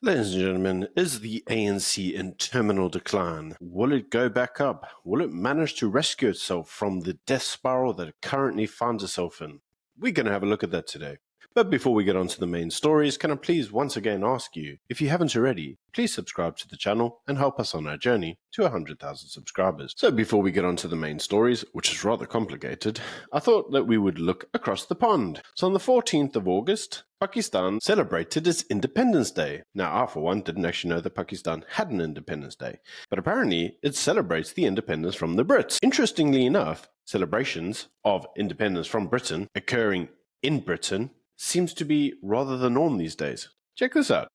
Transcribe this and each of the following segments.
Ladies and gentlemen, is the ANC in terminal decline? Will it go back up? Will it manage to rescue itself from the death spiral that it currently finds itself in? We're going to have a look at that today. But before we get on to the main stories, can I please once again ask you, if you haven't already, please subscribe to the channel and help us on our journey to 100,000 subscribers. So before we get on to the main stories, which is rather complicated, I thought that we would look across the pond. So on the 14th of August, Pakistan celebrated its Independence Day. Now, I, for one, didn't actually know that Pakistan had an Independence Day, but apparently it celebrates the independence from the Brits. Interestingly enough, celebrations of independence from Britain occurring in Britain seems to be rather the norm these days. Check this out.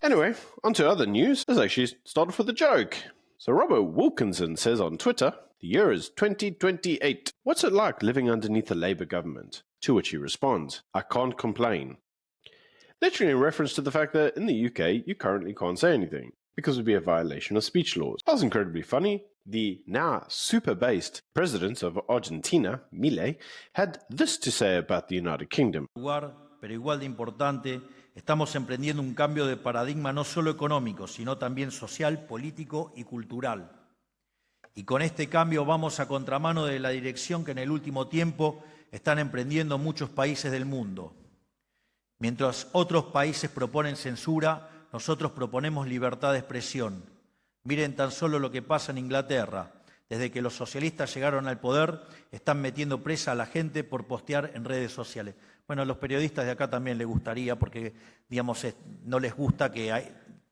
Anyway, on to other news. This actually started with a joke. So Robert Wilkinson says on Twitter, the year is 2028. What's it like living underneath a Labour government? To which he responds, I can't complain. Literally in reference to the fact that in the UK, you currently can't say anything, because it would be a violation of speech laws. That was incredibly funny. The now super-based president of Argentina, Milei, had this to say about the United Kingdom. Pero igual de importante, estamos emprendiendo un cambio de paradigma no solo económico, sino también social, político y cultural. Y con este cambio vamos a contramano de la dirección que en el último tiempo están emprendiendo muchos países del mundo. Mientras otros países proponen censura, nosotros proponemos libertad de expresión. Miren tan solo lo que pasa en Inglaterra. Desde que los socialistas llegaron al poder, están metiendo presa a la gente por postear en redes sociales. Bueno, a los periodistas de acá también les gustaría, porque, digamos, no les gusta que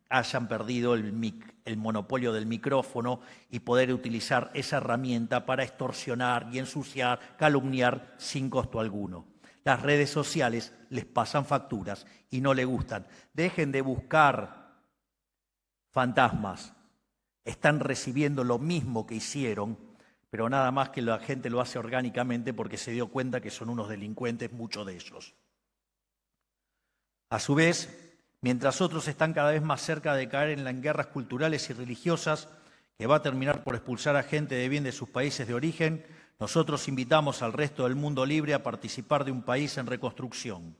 hayan perdido el monopolio del micrófono y poder utilizar esa herramienta para extorsionar y ensuciar, calumniar sin costo alguno. Las redes sociales les pasan facturas y no les gustan. Dejen de buscar fantasmas. Están recibiendo lo mismo que hicieron, pero nada más que la gente lo hace orgánicamente porque se dio cuenta que son unos delincuentes, muchos de ellos. A su vez, mientras otros están cada vez más cerca de caer en guerras culturales y religiosas, que va a terminar por expulsar a gente de bien de sus países de origen, nosotros invitamos al resto del mundo libre a participar de un país en reconstrucción.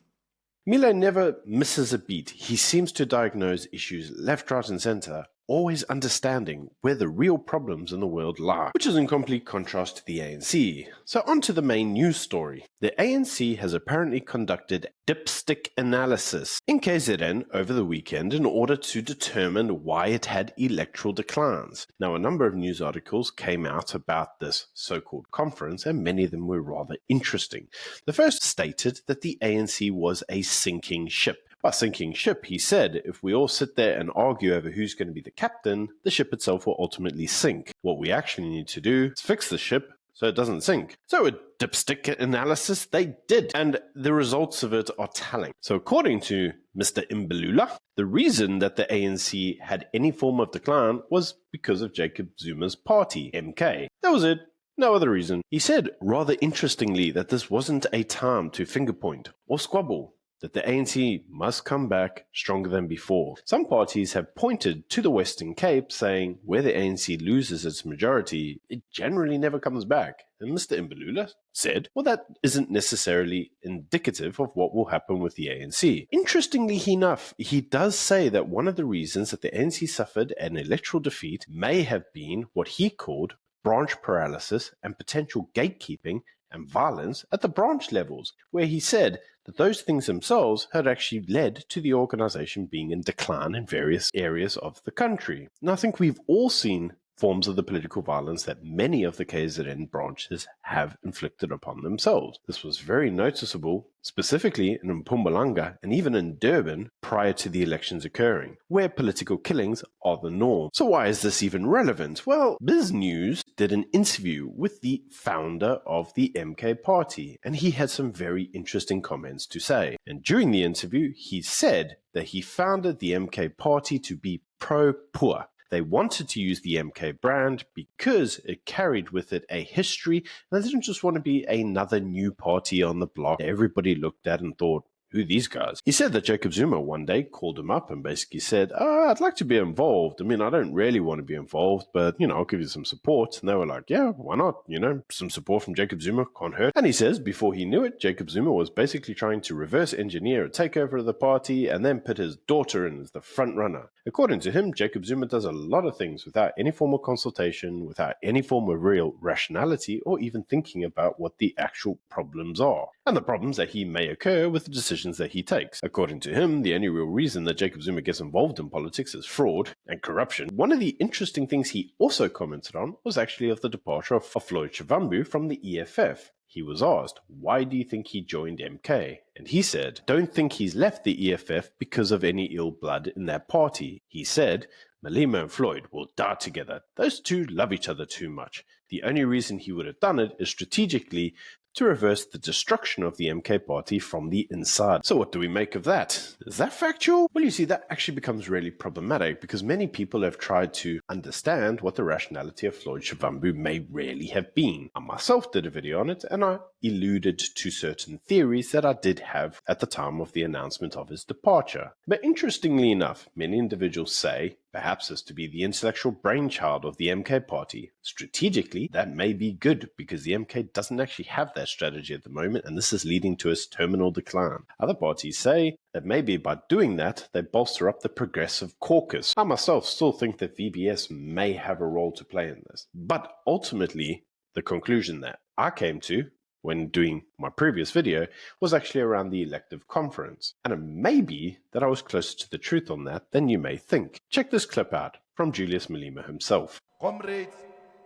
Milei never misses a beat. He seems to diagnose issues left, right and centre, always understanding where the real problems in the world lie, which is in complete contrast to the ANC. So on to the main news story. The ANC has apparently conducted dipstick analysis in KZN over the weekend in order to determine why it had electoral declines. Now, a number of news articles came out about this so-called conference, and many of them were rather interesting. The first stated that the ANC was a sinking ship. By sinking ship, he said, if we all sit there and argue over who's going to be the captain, the ship itself will ultimately sink. What we actually need to do is fix the ship so it doesn't sink. So a dipstick analysis they did, and the results of it are telling. So according to Mr. Imbalula, the reason that the ANC had any form of decline was because of Jacob Zuma's party, MK. That was it. No other reason. He said, rather interestingly, that this wasn't a time to finger point or squabble, that the ANC must come back stronger than before. Some parties have pointed to the Western Cape, saying where the ANC loses its majority, it generally never comes back. And Mr. Imbalula said, well, that isn't necessarily indicative of what will happen with the ANC. Interestingly enough, he does say that one of the reasons that the ANC suffered an electoral defeat may have been what he called branch paralysis and potential gatekeeping and violence at the branch levels, where he said that those things themselves had actually led to the organization being in decline in various areas of the country. And I think we've all seen forms of the political violence that many of the KZN branches have inflicted upon themselves. This was very noticeable, specifically in Mpumalanga and even in Durban prior to the elections occurring, where political killings are the norm. So why is this even relevant? Well, Biz News did an interview with the founder of the MK party, and he had some very interesting comments to say. And during the interview, he said that he founded the MK party to be pro-poor. They wanted to use the MK brand because it carried with it a history, and they didn't just want to be another new party on the block that everybody looked at and thought, who these guys? He said that Jacob Zuma one day called him up and basically said, I'd like to be involved. I mean, I don't really want to be involved, but, I'll give you some support. And they were like, yeah, why not? Some support from Jacob Zuma can't hurt. And he says before he knew it, Jacob Zuma was basically trying to reverse engineer a takeover of the party and then put his daughter in as the front runner. According to him, Jacob Zuma does a lot of things without any form of consultation, without any form of real rationality, or even thinking about what the actual problems are, and the problems that he may occur with the decisions that he takes. According to him, the only real reason that Jacob Zuma gets involved in politics is fraud and corruption. One of the interesting things he also commented on was actually of the departure of Floyd Shivambu from the EFF. He was asked, why do you think he joined MK? And he said, don't think he's left the EFF because of any ill blood in that party. He said, Malema and Floyd will die together. Those two love each other too much. The only reason he would have done it is strategically to reverse the destruction of the MK party from the inside. So what do we make of that? Is that factual? Well, you see, that actually becomes really problematic because many people have tried to understand what the rationality of Floyd Shivambu may really have been. I myself did a video on it and I alluded to certain theories that I did have at the time of the announcement of his departure. But interestingly enough, many individuals say, perhaps as to be the intellectual brainchild of the MK party. Strategically, that may be good because the MK doesn't actually have that strategy at the moment and this is leading to its terminal decline. Other parties say that maybe by doing that, they bolster up the progressive caucus. I myself still think that VBS may have a role to play in this. But ultimately, the conclusion that I came to when doing my previous video was actually around the elective conference. And it may be that I was closer to the truth on that than you may think. Check this clip out from Julius Malema himself. Comrades,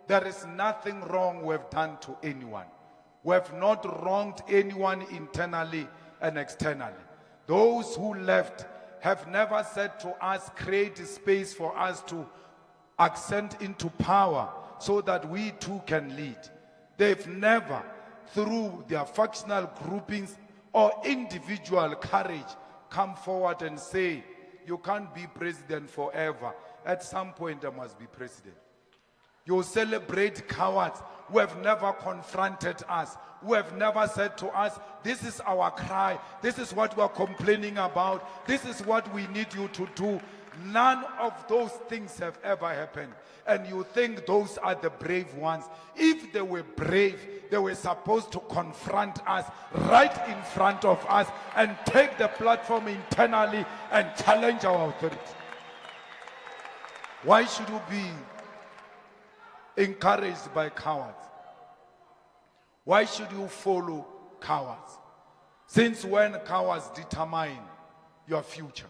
there is nothing wrong we've done to anyone. We have not wronged anyone internally and externally. Those who left have never said to us, create a space for us to ascend into power so that we too can lead. They've never, through their factional groupings or individual courage, come forward and say, you can't be president forever. At some point, I must be president. You celebrate cowards who have never confronted us, who have never said to us, this is our cry, this is what we're complaining about, this is what we need you to do. None of those things have ever happened. And you think those are the brave ones. If they were brave, they were supposed to confront us right in front of us and take the platform internally and challenge our authority. Why should you be encouraged by cowards? Why should you follow cowards? Since when cowards determine your future?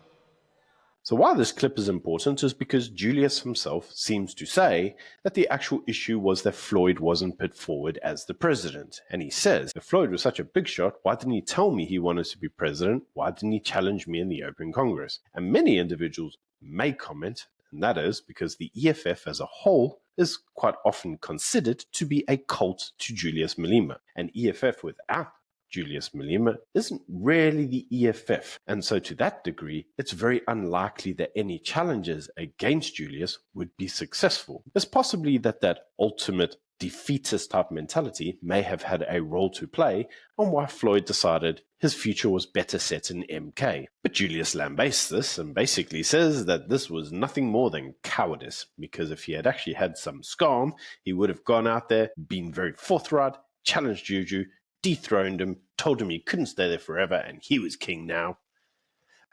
So why this clip is important is because Julius himself seems to say that the actual issue was that Floyd wasn't put forward as the president. And he says, if Floyd was such a big shot, why didn't he tell me he wanted to be president? Why didn't he challenge me in the open Congress? And many individuals may comment, and that is because the EFF as a whole is quite often considered to be a cult to Julius Malema. An EFF without Julius Malema isn't really the EFF, and so to that degree, it's very unlikely that any challenges against Julius would be successful. It's possibly that ultimate defeatist type mentality may have had a role to play on why Floyd decided his future was better set in MK. But Julius lambastes this and basically says that this was nothing more than cowardice, because if he had actually had some scum, he would have gone out there, been very forthright, challenged Juju, dethroned him, told him he couldn't stay there forever and he was king now.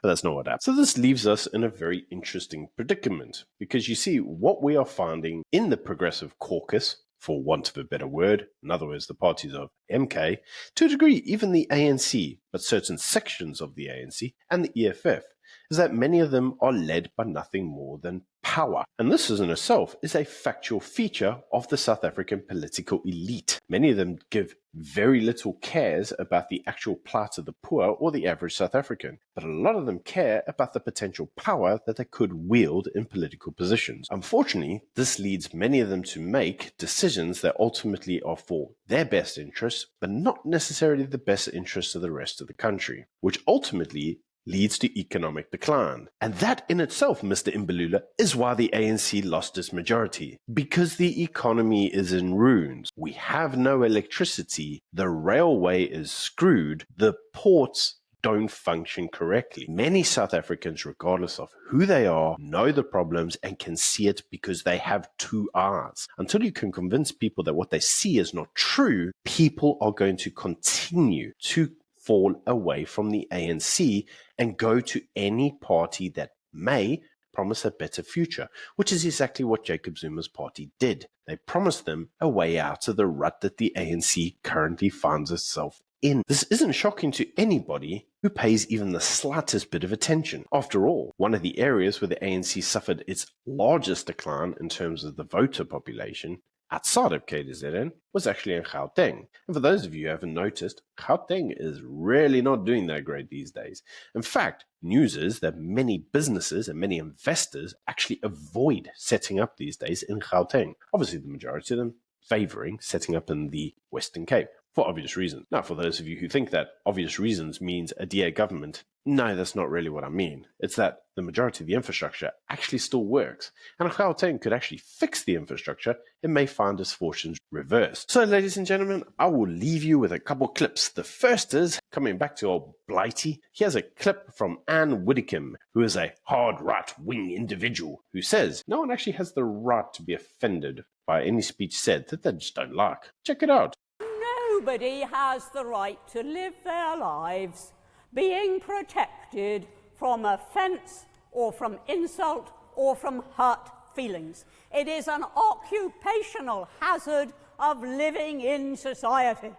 But that's not what happened. So this leaves us in a very interesting predicament, because you see what we are finding in the Progressive Caucus, for want of a better word, in other words the parties of MK, to a degree even the ANC, but certain sections of the ANC and the EFF, is that many of them are led by nothing more than power. And this in itself is a factual feature of the South African political elite. Many of them give very little cares about the actual plight of the poor or the average South African, but a lot of them care about the potential power that they could wield in political positions. Unfortunately, this leads many of them to make decisions that ultimately are for their best interests, but not necessarily the best interests of the rest of the country, which ultimately leads to economic decline. And that in itself, Mr. Imbalula, is why the ANC lost its majority. Because the economy is in ruins. We have no electricity, the railway is screwed, the ports don't function correctly. Many South Africans, regardless of who they are, know the problems and can see it because they have two eyes. Until you can convince people that what they see is not true, people are going to continue to fall away from the ANC and go to any party that may promise a better future, which is exactly what Jacob Zuma's party did. They promised them a way out of the rut that the ANC currently finds itself in. This isn't shocking to anybody who pays even the slightest bit of attention. After all, one of the areas where the ANC suffered its largest decline in terms of the voter population outside of KZN was actually in Gauteng. And for those of you who haven't noticed, Gauteng is really not doing that great these days. In fact, news is that many businesses and many investors actually avoid setting up these days in Gauteng. Obviously, the majority of them favoring setting up in the Western Cape for obvious reasons. Now, for those of you who think that obvious reasons means a DA government, no, that's not really what I mean. It's that the majority of the infrastructure actually still works. And if Gauteng could actually fix the infrastructure, it may find its fortunes reversed. So, ladies and gentlemen, I will leave you with a couple clips. The first is, coming back to old Blighty, here's a clip from Anne Widdecombe, who is a hard right-wing individual, who says no one actually has the right to be offended by any speech said that they just don't like. Check it out. Nobody has the right to live their lives being protected from offence or from insult or from hurt feelings. It is an occupational hazard of living in society.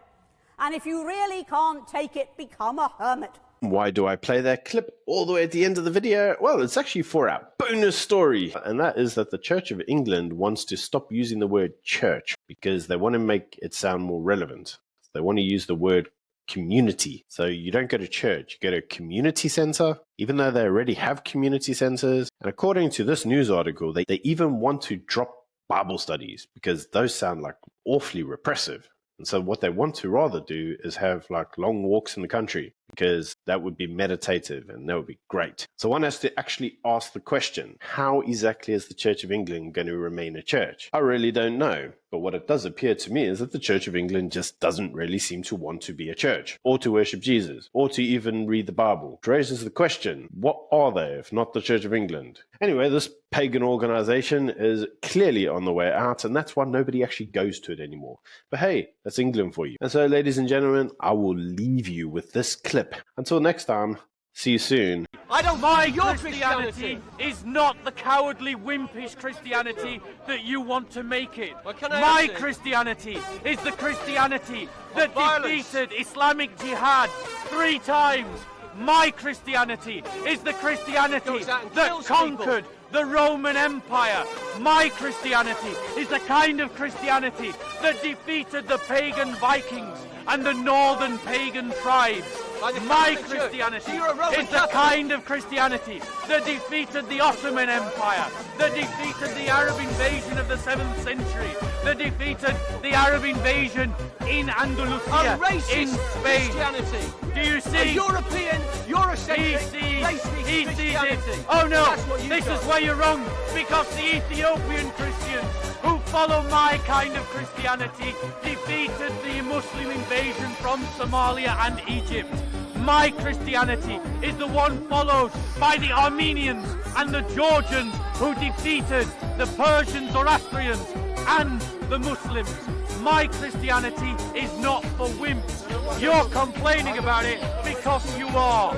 And if you really can't take it, become a hermit. Why do I play that clip all the way at the end of the video? Well, it's actually for our bonus story. And that is that the Church of England wants to stop using the word church because they want to make it sound more relevant. They want to use the word community. So you don't go to church, you go to a community center, even though they already have community centers. And according to this news article, they even want to drop Bible studies because those sound like awfully repressive. And so what they want to rather do is have like long walks in the country because that would be meditative and that would be great. So one has to actually ask the question, how exactly is the Church of England going to remain a church? I really don't know. But what it does appear to me is that the Church of England just doesn't really seem to want to be a church or to worship Jesus or to even read the Bible. It raises the question, what are they if not the Church of England? Anyway, this pagan organization is clearly on the way out, and that's why nobody actually goes to it anymore. But hey, that's England for you. And so, ladies and gentlemen, I will leave you with this clip. Until next time, see you soon. I don't mind your Christianity is not the cowardly, wimpish Christianity that you want to make it. My Christianity is the Christianity that defeated Islamic Jihad 3 times. My Christianity is the Christianity that conquered the Roman Empire. My Christianity is the kind of Christianity that defeated the pagan Vikings and the northern pagan tribes. My Christianity is the kind of Christianity that defeated the Ottoman Empire, that defeated the Arab invasion of the 7th century, that defeated the Arab invasion in Andalusia, in Spain. Christianity. Do you see? A European, Eurocentric, he sees it. Oh no, this is where you're wrong, because the Ethiopian Christians who follow my kind of Christianity defeated the Muslim invasion from Somalia and Egypt. My Christianity is the one followed by the Armenians and the Georgians who defeated the Persians, Zoroastrians and the Muslims. My Christianity is not for wimps. You're complaining about it because you are.